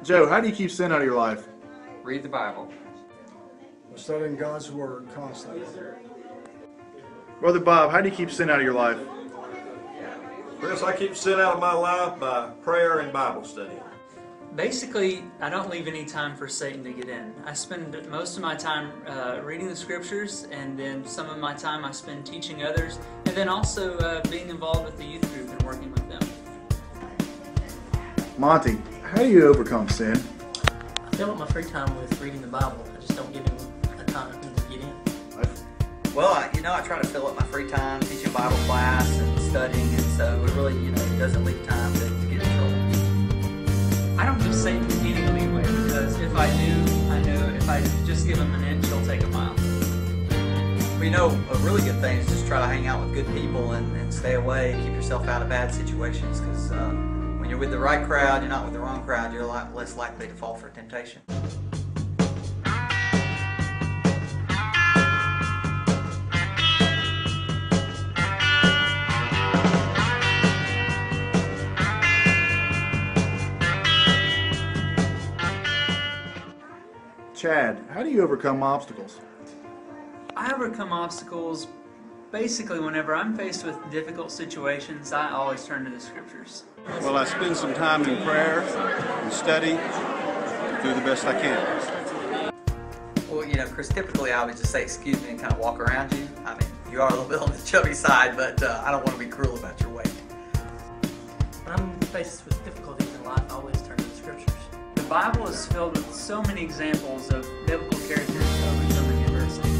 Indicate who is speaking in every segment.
Speaker 1: Joe, how do you keep sin out of your life?
Speaker 2: Read the Bible.
Speaker 3: Studying God's Word constantly.
Speaker 1: Brother Bob, how do you keep sin out of your life?
Speaker 4: Chris, I keep sin out of my life by prayer and Bible study.
Speaker 5: Basically, I don't leave any time for Satan to get in. I spend most of my time reading the scriptures, and then some of my time I spend teaching others, and then also being involved with the youth group and working with them.
Speaker 1: Monty, how do you overcome sin?
Speaker 6: I fill up my free time with reading the Bible. I just don't give him a time to get in.
Speaker 7: Well, I try to fill up my free time teaching Bible class and studying, and so it really, it doesn't leave time to get in trouble.
Speaker 5: I don't give Satan any leeway, because if I do, I know if I just give him an inch, he'll take a mile.
Speaker 7: Well, a really good thing is just try to hang out with good people and stay away, keep yourself out of bad situations, because when you're with the right crowd, you're not with the wrong crowd, you're a lot less likely to fall for temptation.
Speaker 1: Chad, how do you overcome obstacles?
Speaker 5: I overcome obstacles basically whenever I'm faced with difficult situations. I always turn to the scriptures.
Speaker 8: Well, I spend some time in prayer and study, do the best I can.
Speaker 7: Well, Chris, typically I would just say excuse me and kind of walk around you. I mean, you are a little bit on the chubby side, but I don't want to be cruel about your weight.
Speaker 6: When I'm faced with difficulties in life, I always turn to the scriptures.
Speaker 5: The Bible is filled with so many examples of biblical characters overcoming adversity.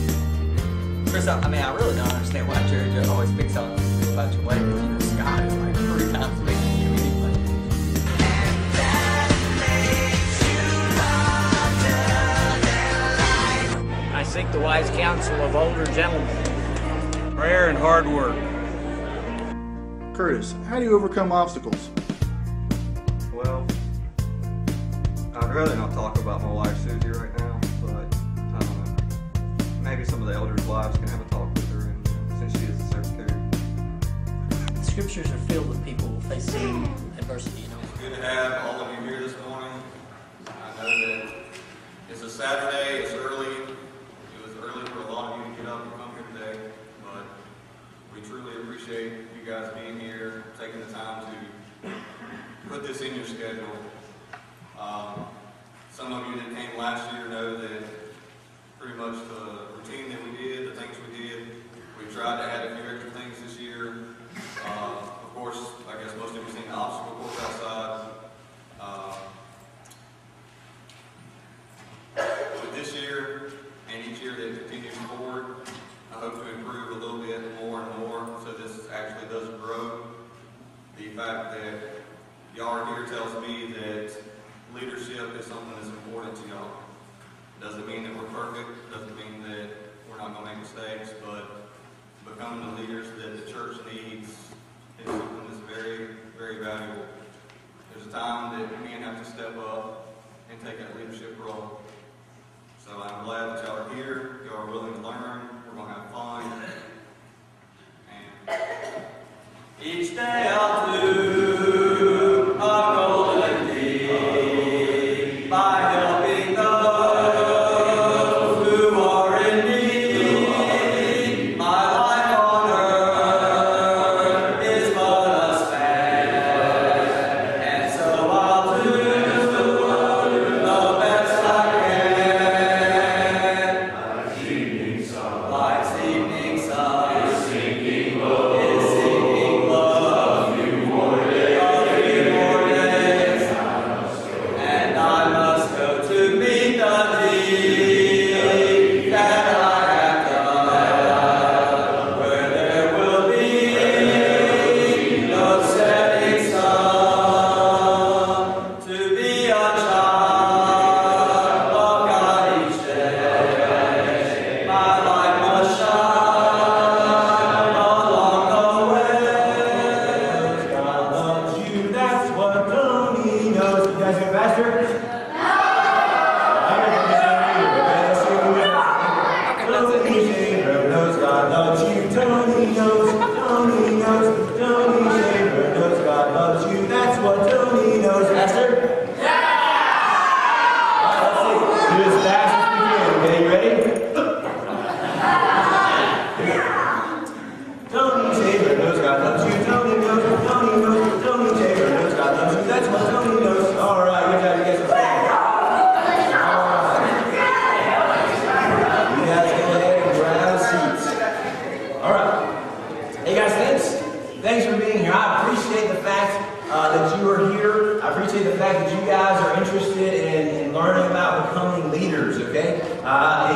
Speaker 7: Chris, I really don't understand why Jerry Joe always picks on you about your weight, because Scott is like 3 times bigger than you anyway.
Speaker 9: I seek the wise counsel of older gentlemen.
Speaker 2: Prayer and hard work.
Speaker 1: Curtis, how do you overcome obstacles?
Speaker 10: Well, I'd rather not talk about my wife Susie right now, but I don't know. Maybe some of the elders' wives can have a talk with her, and since she is the secretary.
Speaker 6: The scriptures are filled with people facing adversity,
Speaker 11: It's good to have all of you here this morning. I know that it's a Saturday, it's early. It was early for a lot of you to get up and come here today, but we truly appreciate you guys being here, taking the time to put this in your schedule. Some of you that came last year know that pretty much the routine that we did, the things we did, we tried to add a few extra things this year. Of course, I guess most of you have seen the obstacle course outside. With this year and each year that continues forward, I hope to improve a little bit more and more so this actually does grow. The fact that y'all are here tells me that leadership is something that's important to y'all. Doesn't mean that we're perfect, doesn't mean that we're not going to make mistakes, but becoming
Speaker 12: fact that you guys are interested in learning about becoming leaders, okay?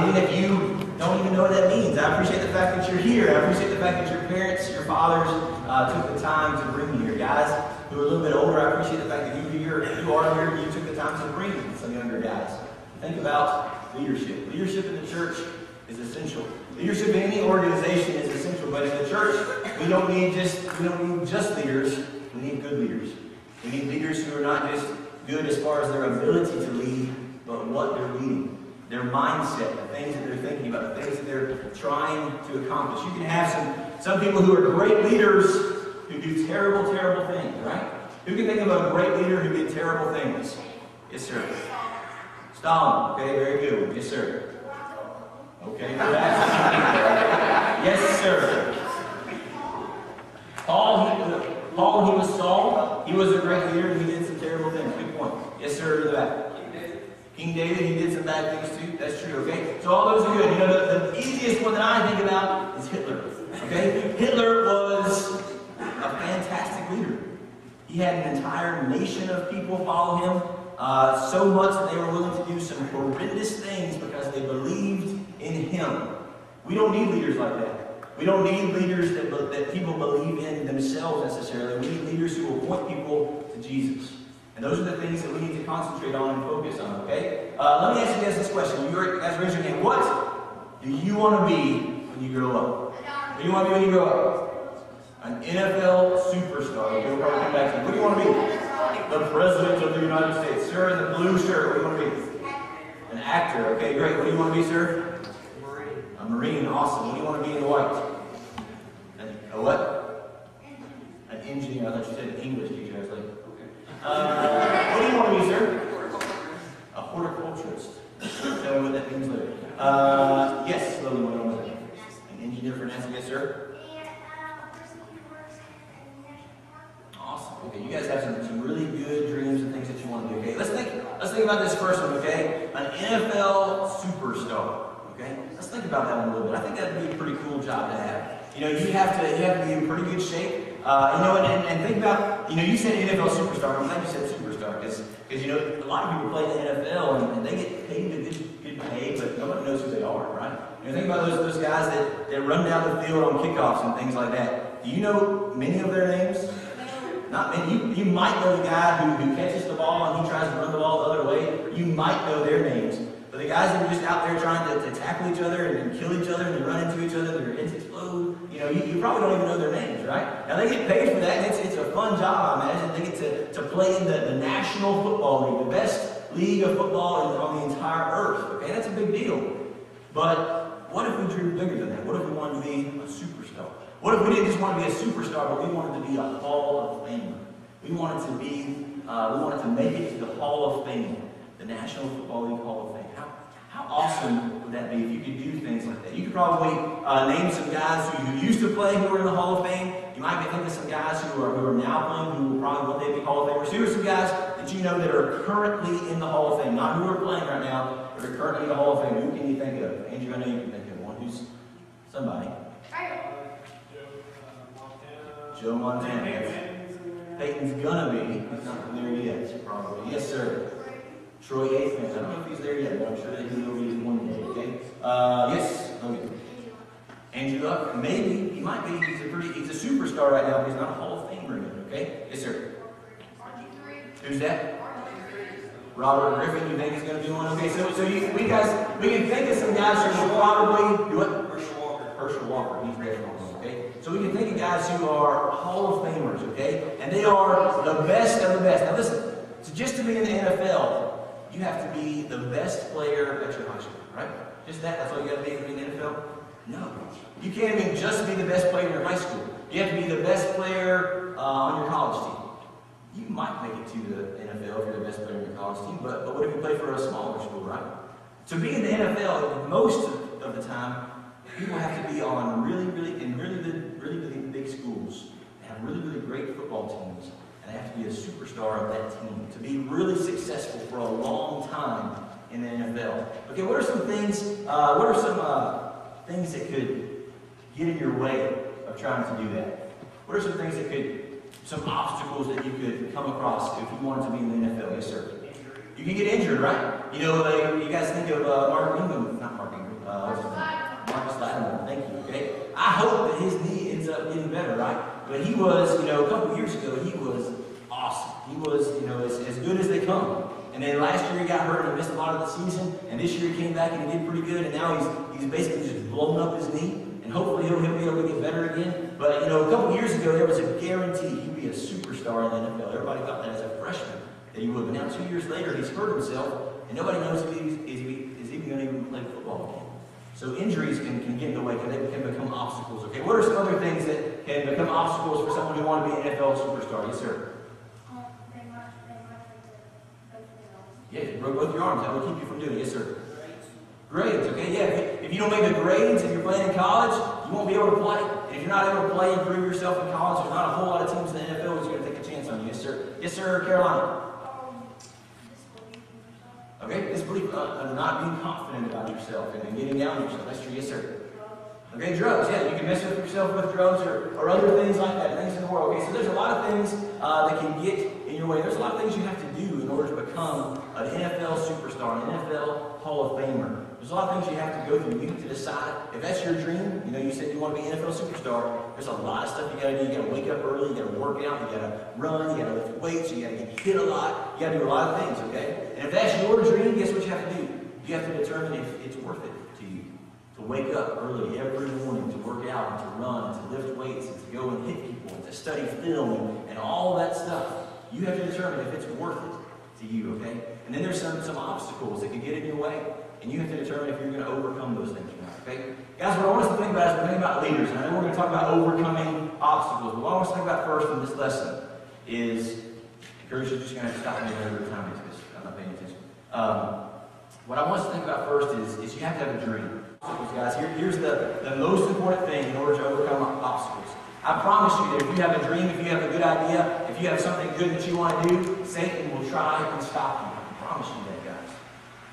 Speaker 12: Even if you don't even know what that means, I appreciate the fact that you're here. I appreciate the fact that your parents, your fathers took the time to bring you here. Guys who are a little bit older, I appreciate the fact that you are here, you took the time to bring some younger guys. Think about leadership. Leadership in the church is essential. Leadership in any organization is essential, but in the church, we don't need just leaders, we need good leaders. We need leaders who are not just good as far as their ability to lead, but what they're leading. Their mindset, the things that they're thinking about, the things that they're trying to accomplish. You can have some people who are great leaders who do terrible, terrible things, right? Who can think of a great leader who did terrible things? Yes, sir. Stalin. Okay, very good. Yes, sir. Okay, yes, sir. Paul, he was Saul. He was a great leader and he did some terrible things. Good point. Yes, sir, to that. King David, he did some bad things too. That's true, okay? So all those are good. You know, the easiest one that I think about is Hitler. Okay? Hitler was a fantastic leader. He had an entire nation of people follow him, so much that they were willing to do some horrendous things because they believed in him. We don't need leaders like that. We don't need leaders that people believe in themselves necessarily. We need leaders who will point people to Jesus. And those are the things that we need to concentrate on and focus on, okay? Let me ask you guys this question. You guys raise your hand. What do you want to be when you grow up? What do you want to be when you grow up? An NFL superstar. Okay, we'll probably come back to you. What do you want to be? The President of the United States. Sir, in the blue shirt. What do you want to be? An actor. Okay, great. What do you want to be, sir? A Marine. Awesome. What do you want to be in the white? A what? An engineer. I thought you said an English teacher. I was like, what do you want to be, sir? A horticulturist. Tell me what that means later. Yes, Lily, what do you want to be? An engineer for NASA. Yes, sir. Awesome. Okay, you guys have some really good dreams and things that you want to do. Okay, let's think about this first one. Okay, an NFL superstar. Okay, let's think about that one a little bit. I think that'd be a pretty cool job to have. You know, you have to be in pretty good shape. You know, and think about, you know, you said NFL superstar. I'm glad you said superstar because you know, a lot of people play in the NFL and they get paid a good pay, but nobody knows who they are, right? You know, think about those guys that run down the field on kickoffs and things like that. Do you know many of their names? Not many. You might know the guy who catches the ball and he tries to run the ball the other way. You might know their names. But the guys that are just out there trying to tackle each other and kill each other and they run into each other, their heads explode, you know, you probably don't even know their names, right? Now they get paid for that, and it's a fun job, I imagine. They get to play in the National Football League, the best league of football on the entire earth. Okay, that's a big deal. But what if we dreamed bigger than that? What if we wanted to be a superstar? What if we didn't just want to be a superstar, but we wanted to be a Hall of Famer? We wanted to make it to the Hall of Fame, the National Football League Hall of Fame. How awesome would that be if you could do things like that? You could probably name some guys who used to play who are in the Hall of Fame. You might be thinking of some guys who are now playing who will probably one day be Hall of Famers. Who are some guys that you know that are currently in the Hall of Fame? Not who are playing right now, but are currently in the Hall of Fame. Who can you think of? Andrew, I know you can think of one. Who's somebody? Joe Montana. Peyton's gonna be. He's not there yet, probably. Yes, sir. Troy Aikman. I don't know if he's there yet, but I'm sure that he will be one day, okay? Yes, okay. Andrew Luck, maybe. He might be. He's a superstar right now, but he's not a Hall of Famer yet, okay? Yes, sir. Who's that? Robert Griffin, you think he's going to be one? Okay, so we can think of some guys who will probably do what? Herschel Walker, he's definitely one, okay? So we can think of guys who are Hall of Famers, okay? And they are the best of the best. Now listen, so just to be in the NFL, you have to be the best player at your high school, right? Just that's all you got to be in the NFL? No. You can't even just be the best player in your high school. You have to be the best player on your college team. You might make it to the NFL if you're the best player in your college team, but what if you play for a smaller school, right? To be in the NFL, most of the time, people have to be on really big schools. They have really great football teams. And they have to be a superstar of that team to be really successful for a long time in the NFL. Okay, what are some things? Things that could get in your way of trying to do that? What are some things that could some obstacles that you could come across if you wanted to be in the NFL? Yes, sir. You can get injured, right? You know, like, you guys think of Marcus Lattimore. Thank you. Okay. I hope that his knee ends up getting better, right? But he was, you know, a couple years ago, he was awesome. He was, you know, as good as they come. And then last year he got hurt and missed a lot of the season. And this year he came back and he did pretty good. And now he's basically just blown up his knee. And hopefully he'll be able to get better again. But, you know, a couple years ago there was a guarantee he'd be a superstar in the NFL. Everybody thought that as a freshman that he would. But now 2 years later he's hurt himself. And nobody knows if he's even going to even play football again. So injuries can get in the way, can become obstacles. Okay, what are some other things that can become obstacles for someone who wants to be an NFL superstar? Yes, sir. Yeah, you broke both your arms. That will keep you from doing it. Yes, sir. Grades. Okay, yeah. If you don't make the grades and you're playing in college, you won't be able to play. And if you're not able to play and prove yourself in college, there's not a whole lot of teams in the NFL who's going to take a chance on you. Yes, sir. Yes, sir. Carolina. Okay, disbelief, not being confident about yourself and getting down on yourself. That's true, yes, sir. Okay, drugs, yeah, you can mess with yourself with drugs or other things like that, things in the world. Okay, so there's a lot of things that can get in your way. There's a lot of things you have to do in order to become an NFL superstar, an NFL Hall of Famer. There's a lot of things you have to go through. You need to decide if that's your dream. You know, you said you want to be an NFL superstar. There's a lot of stuff you got to do. You got to wake up early. You got to work out. You got to run. You got to lift weights. You got to get hit a lot. You got to do a lot of things. Okay. And if that's your dream, guess what you have to do? You have to determine if it's worth it to you to wake up early every morning to work out and to run and to lift weights and to go and hit people and to study film and all that stuff. You have to determine if it's worth it to you. Okay. And then there's some obstacles that can get in your way. And you have to determine if you're going to overcome those things or not, okay? Guys, what I want us to think about is we're thinking about leaders. And I know we're going to talk about overcoming obstacles. But what I want us to think about first in this lesson is, Curtis, you're just going to have to stop me every time because I'm not paying attention. What I want us to think about first is you have to have a dream. Guys, here's the most important thing in order to overcome obstacles. I promise you that if you have a dream, if you have a good idea, if you have something good that you want to do, Satan will try and stop you. I promise you that, guys.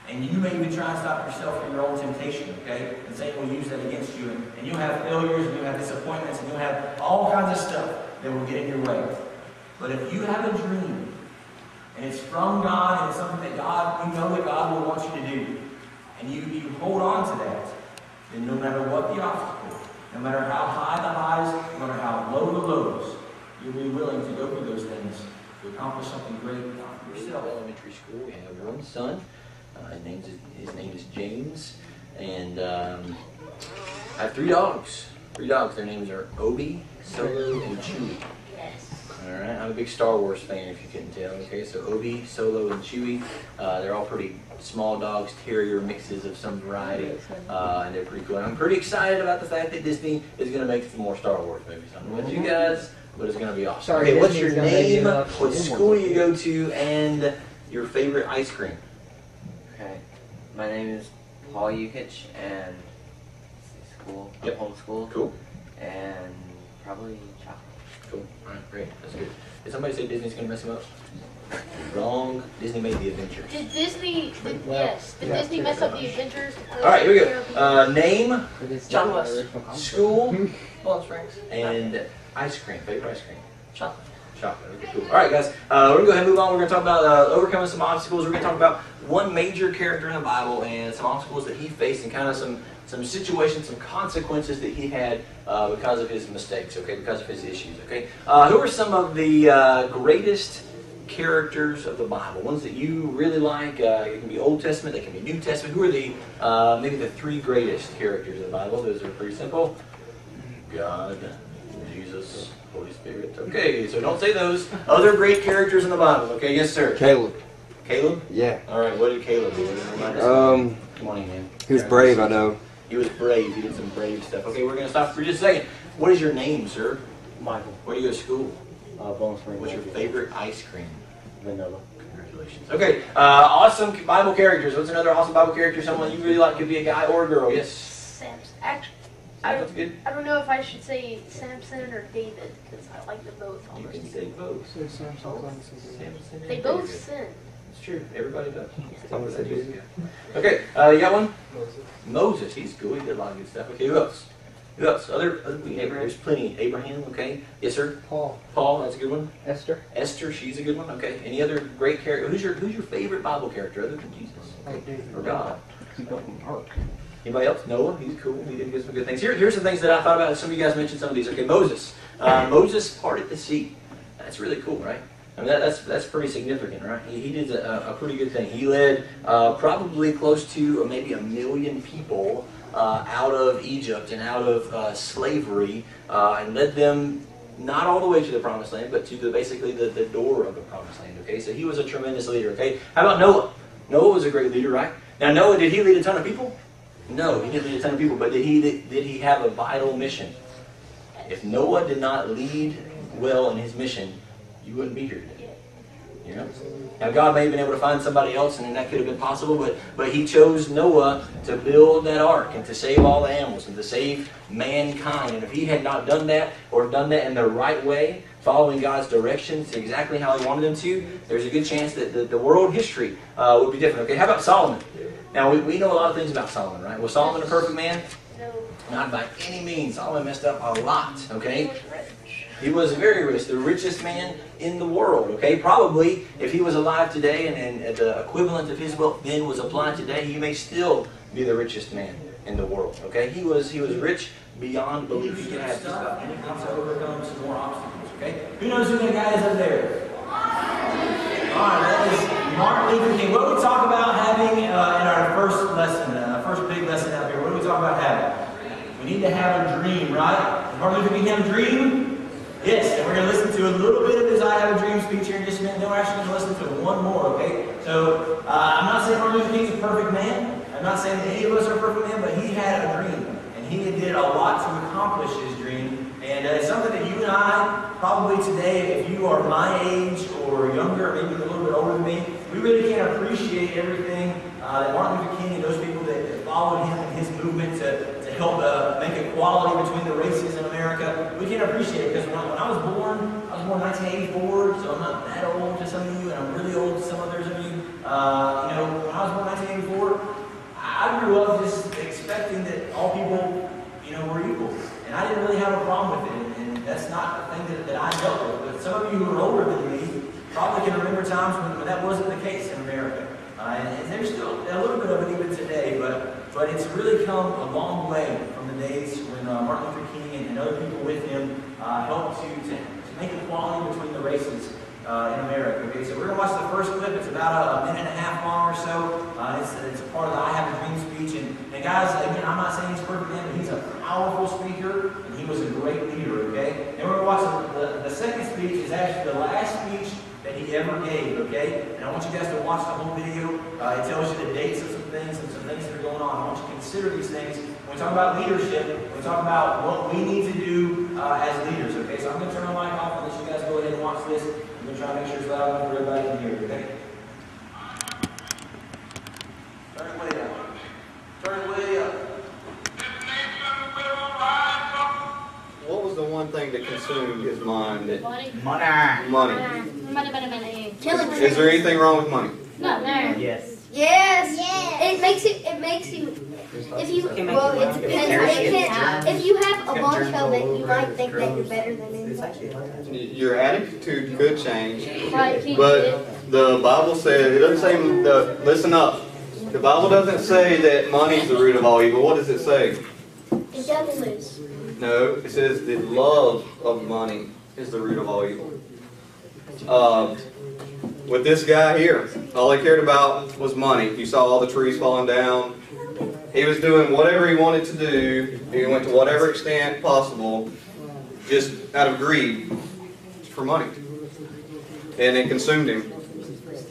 Speaker 12: And you may even try and stop yourself from your own temptation, okay? And Satan will use that against you. And you'll have failures, and you'll have disappointments, and you'll have all kinds of stuff that will get in your way. But if you have a dream, and it's from God, and it's something that God, you know that God will want you to do, and you hold on to that, then no matter what the obstacle, no matter how high the highs, no matter how low the lows, you'll be willing to go through those things to accomplish something great for yourself.
Speaker 13: Elementary school, we have one son. His name is James, and I have 3 dogs. 3 dogs. Their names are Obi, Solo, and Chewie. All right. I'm a big Star Wars fan, if you couldn't tell. Okay, so Obi, Solo, and Chewie. They're all pretty small dogs, terrier mixes of some variety, and they're pretty cool. And I'm pretty excited about the fact that Disney is going to make some more Star Wars movies. I don't know about you guys, but it's going to be awesome.
Speaker 14: Sorry,
Speaker 13: okay, what's your name? What school do you go to? And your favorite ice cream?
Speaker 14: Okay, my name is Paul Yukich, and school, homeschooled.
Speaker 13: Cool.
Speaker 14: And probably chocolate.
Speaker 13: Cool. All right, great. That's good. Did somebody say Disney's going to mess him up? Wrong. Disney made the Avengers.
Speaker 15: Did Disney mess up the Avengers?
Speaker 13: All right, here we go. Name, chocolate, school,
Speaker 14: Palm Springs,
Speaker 13: and ice cream. Favorite ice cream?
Speaker 14: Chocolate.
Speaker 13: Chocolate. Okay, cool. All right, guys. We're going to go ahead and move on. We're going to talk about overcoming some obstacles. We're going to talk about one major character in the Bible and some obstacles that he faced and kind of some situations, some consequences that he had because of his mistakes, okay, because of his issues, okay. Who are some of the greatest characters of the Bible, ones that you really like? It can be Old Testament, they can be New Testament. Who are the maybe the 3 greatest characters of the Bible? Those are pretty simple. God, Jesus, Holy Spirit. Okay, so don't say those. Other great characters in the Bible, okay? Yes, sir.
Speaker 16: Caleb.
Speaker 13: Caleb?
Speaker 16: Yeah.
Speaker 13: All right, what did Caleb do? Come on in, man.
Speaker 16: He was brave, I know.
Speaker 13: He was brave. He did some brave stuff. Okay, we're going to stop for just a second. What is your name, sir?
Speaker 16: Michael.
Speaker 13: Where do you go to school?
Speaker 16: Bone Spring.
Speaker 13: What's your favorite ice cream?
Speaker 16: Vanilla.
Speaker 13: Congratulations. Okay, awesome Bible characters. What's another awesome Bible character? Someone you really like? Could be a guy or a girl. Yes.
Speaker 15: Samson. Actually,
Speaker 13: That's good.
Speaker 15: I don't know if I should say Samson or David because I like them both.
Speaker 13: You can say both.
Speaker 15: They both sin.
Speaker 13: It's true. Everybody does. Okay, you got one? Moses. He's cool. He did a lot of good stuff. Okay, who else? Who else? There's plenty. Abraham, okay. Yes, sir?
Speaker 3: Paul.
Speaker 13: Paul, that's a good one.
Speaker 16: Esther.
Speaker 13: Esther, she's a good one, okay. Any other great character? Who's your favorite Bible character other than Jesus? Okay. Or God? Anybody else? Noah, he's cool. He did some good things. Here's some things that I thought about. Some of you guys mentioned some of these. Okay, Moses. Moses parted the sea. That's really cool, right? I mean, that's pretty significant, right? He did a pretty good thing. He led probably close to maybe 1 million people out of Egypt and out of slavery, and led them not all the way to the Promised Land, but to basically the door of the Promised Land. Okay, so he was a tremendous leader. Okay, how about Noah? Noah was a great leader, right? Now, Noah, did he lead a ton of people? No, he didn't lead a ton of people, but did he have a vital mission? If Noah did not lead well in his mission, you wouldn't be here today. You know? Now, God may have been able to find somebody else, and that could have been possible, but He chose Noah to build that ark and to save all the animals and to save mankind. And if he had not done that, or done that in the right way, following God's directions exactly how He wanted them to, there's a good chance that the world history would be different. Okay, how about Solomon? Now, we know a lot of things about Solomon, right? Was Solomon a perfect man?
Speaker 15: No.
Speaker 13: Not by any means. Solomon messed up a lot, okay? He was very rich, the richest man in the world, okay? Probably, if he was alive today and the equivalent of his wealth then was applied today, he may still be the richest man in the world, okay? He was rich beyond belief. He could have just about anything to overcome some more obstacles, okay? Who knows who that guy is up there? Alright, that is Martin Luther King. What do we talk about having in our first lesson, first big lesson out here? What do we talk about having? We need to have a dream, right? Did Martin Luther King have a dream? Yes, and we're going to listen to a little bit of his I Have a Dream speech here in just a minute. Then we're actually going to listen to one more, okay? So, I'm not saying Martin Luther King's a perfect man. I'm not saying that any of us are a perfect man, but he had a dream. And he did a lot to accomplish his dream. And it's something that you and I, probably today, if you are my age or younger, maybe a little bit older than me, we really can't appreciate everything that Martin Luther King and those people that followed him and his movement to help make equality between the races in America. We can't appreciate it because when I was born in 1984, so I'm not that old to some of you, and I'm really old to some others of you. You know, when I was born in 1984, I grew up just expecting that all people, you know, were equal. And I didn't really have a problem with it, and that's not a thing that I dealt with. But some of you who are older than me probably can remember times when that wasn't the case in America. And there's still a little bit of it even today, but it's really come a long way from the days when Martin Luther King and other people with him helped to make equality between the races in America. Okay, so we're going to watch the first clip. It's about a minute and a half long or so. It's a part of the I Have a Dream speech. And guys, again, I'm not saying he's perfect man, but he's a powerful speaker, and he was a great leader, okay? And we're going to watch the second speech is actually the last speech that he ever gave, okay? And I want you guys to watch the whole video. It tells you the dates of some things and some things that are going on. I want you to consider these things. When we talk about leadership, we talk about what we need to do as leaders, okay? So I'm going to turn my mic off and let you guys go ahead and watch this. I'm going to try to make sure it's loud enough for everybody to hear, okay? Turn it way up. Turn it way up.
Speaker 10: What was the one thing that consumed his mind?
Speaker 15: Money.
Speaker 10: Money.
Speaker 15: Killing
Speaker 10: Is there anything wrong with money?
Speaker 15: No.
Speaker 16: Yes.
Speaker 15: Yes. It makes you. If you it depends. If you have a bunch of it, you might think that you're better than anybody.
Speaker 10: Your attitude could change,
Speaker 15: Right.
Speaker 10: but the Bible says, it doesn't say, listen up. The Bible doesn't say that money is the root of all evil. What does it say?
Speaker 15: The devil is.
Speaker 10: No, it says the love of money is the root of all evil. With this guy here, all he cared about was money. You saw all the trees falling down. He was doing whatever he wanted to do. He went to whatever extent possible, just out of greed for money. And it consumed him.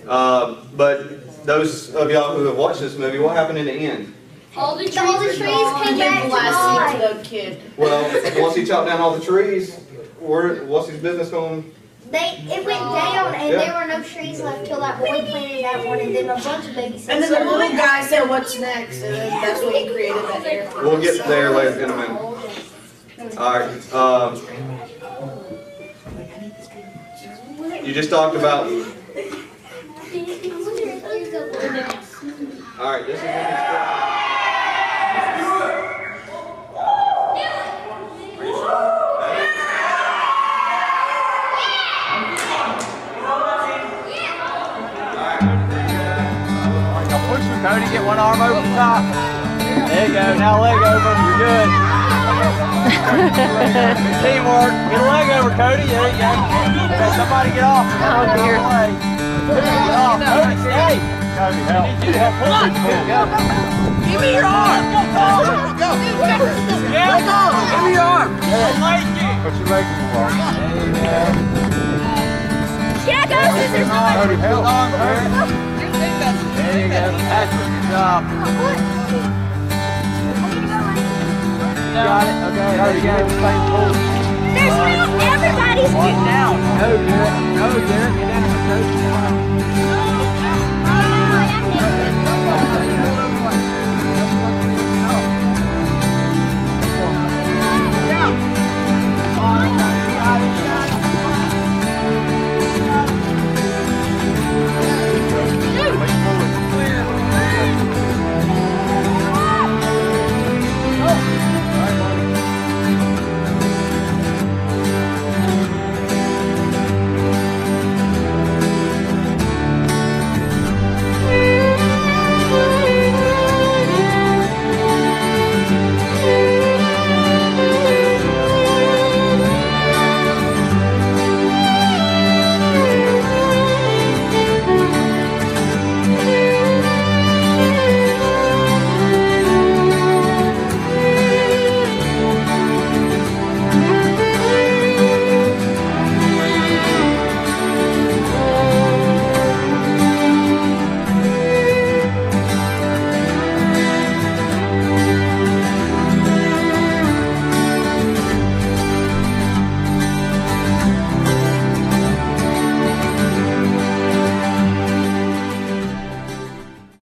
Speaker 10: But those of y'all who have watched this movie, what happened in the end?
Speaker 15: All the trees came back to life.
Speaker 10: Well, once he chopped down all the trees, what's his business going?
Speaker 15: It went down, and there were no trees left till that boy planted that one, and then a bunch of babies.
Speaker 17: And then the little guy said, "What's next?" And then that's when he created that air.
Speaker 10: We'll get there later in a minute. All right. You just talked about. All right. This is what he's
Speaker 12: Cody, get one arm over the top. There you go. Now leg over. You're good. Good teamwork. Get a leg over, Cody. There you go. Okay, somebody get off.
Speaker 18: Oh, dear.
Speaker 12: Get off. Cody, stay. Cody, help. I need you to help pull this thing. Go. Give me your arm. Go. Go. Yeah. Give me your arm. What's your leg for? There you go.
Speaker 18: Yeah, go, scissors.
Speaker 12: Cody, help. There you go. Patrick, good job. Got it. Okay. Cody, get it.
Speaker 18: There's room. Everybody's
Speaker 12: Get down. Go, get it. Go, get it. Get down. Go.